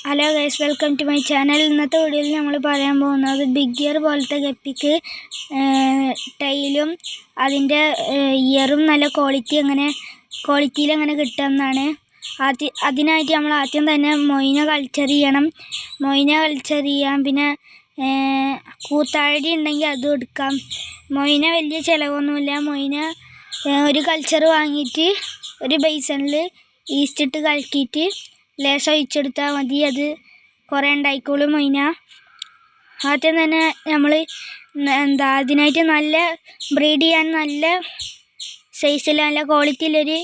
Hello guys, welcome to my channel. ഇന്നത്തെ വീഡിയോയിൽ നമ്മൾ പറയാൻ പോകുന്നത് ബിഗ് ഇയർ പോലത്തെ ഗപ്പിക്ക് ടൈലും അതിൻ്റെ ഇയറും നല്ല ക്വാളിറ്റിയിൽ എങ്ങനെ കിട്ടുമെന്നാണ്. അതിനായിട്ട് നമ്മൾ ആദ്യം തന്നെ മൊയിന കൾച്ചർ ചെയ്യണം. പിന്നെ കൂത്താഴി ഉണ്ടെങ്കിൽ അതും എടുക്കാം. മൊയിന വലിയ ചിലവൊന്നുമില്ല. മൊയിന ഒരു കൾച്ചർ വാങ്ങിയിട്ട് ഒരു ബേസണിൽ ഈസ്റ്റ് ഇട്ട് കലക്കിയിട്ട് ലേശം ഒഴിച്ചെടുത്താൽ മതി. അത് കുറേ ഉണ്ടായിക്കോളും മൊയിന. ആദ്യം തന്നെ നമ്മൾ അതിനായിട്ട് നല്ല ബ്രീഡ് ചെയ്യാൻ നല്ല സൈസിൽ നല്ല ക്വാളിറ്റിയിലൊരു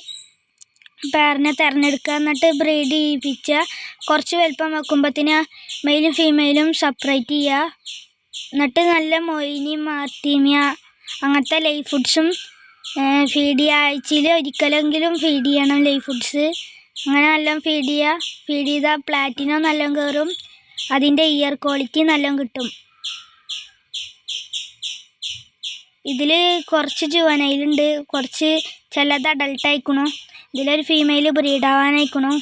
പേരിനെ തിരഞ്ഞെടുക്കുക. എന്നിട്ട് ബ്രീഡ് ചെയ്യിപ്പിക്കുക. കുറച്ച് വലുപ്പം വെക്കുമ്പോഴത്തേന് മെയിലും ഫീമെയിലും സെപ്പറേറ്റ് ചെയ്യുക. എന്നിട്ട് നല്ല മൊയിനി മാർട്ടീമിയ അങ്ങനത്തെ ലൈഫ് ഫുഡ്സും ഫീഡ് ചെയ്യുക. ആഴ്ചയിൽ ഒരിക്കലെങ്കിലും ഫീഡ് ചെയ്യണം ലൈഫ് ഫുഡ്സ്. അങ്ങനെ നല്ലോണം ഫീഡ് ചെയ്താൽ പ്ലാറ്റിനം നല്ലോണം കയറും. അതിൻ്റെ ഇയർ ക്വാളിറ്റി നല്ലോണം കിട്ടും. ഇതിൽ കുറച്ച് ജുവനൈലുണ്ട്, കുറച്ച് ചിലത് അഡൾട്ട് ആയിക്കണു. ഇതിലൊരു ഫീമെയിൽ ബ്രീഡ് ആവാനായിക്കണു.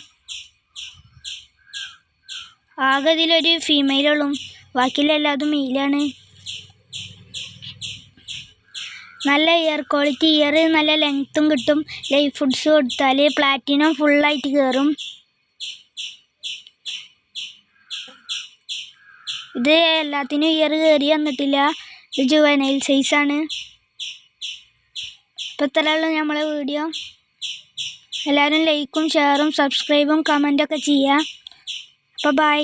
ആകെ ഇതിലൊരു ഫീമെയിലുള്ളൂ, ബാക്കിയെല്ലാതും മെയിലാണ്. നല്ല ഇയർ ക്വാളിറ്റി, ഇയർ നല്ല ലെങ്ത്തും കിട്ടും. ലൈഫ് ഫുഡ്സ് കൊടുത്താൽ പ്ലാറ്റിനം ഫുള്ളായിട്ട് കയറും. ഇത് എല്ലാത്തിനും ഇയർ കയറി വന്നിട്ടില്ല. ഇത് ജുവനൈൽ സൈസാണ്. അപ്പോൾ ഇത്രയുള്ള നമ്മളെ വീഡിയോ. എല്ലാവരും ലൈക്കും ഷെയറും സബ്സ്ക്രൈബും കമൻറ്റൊക്കെ ചെയ്യുക. അപ്പോൾ ബൈ.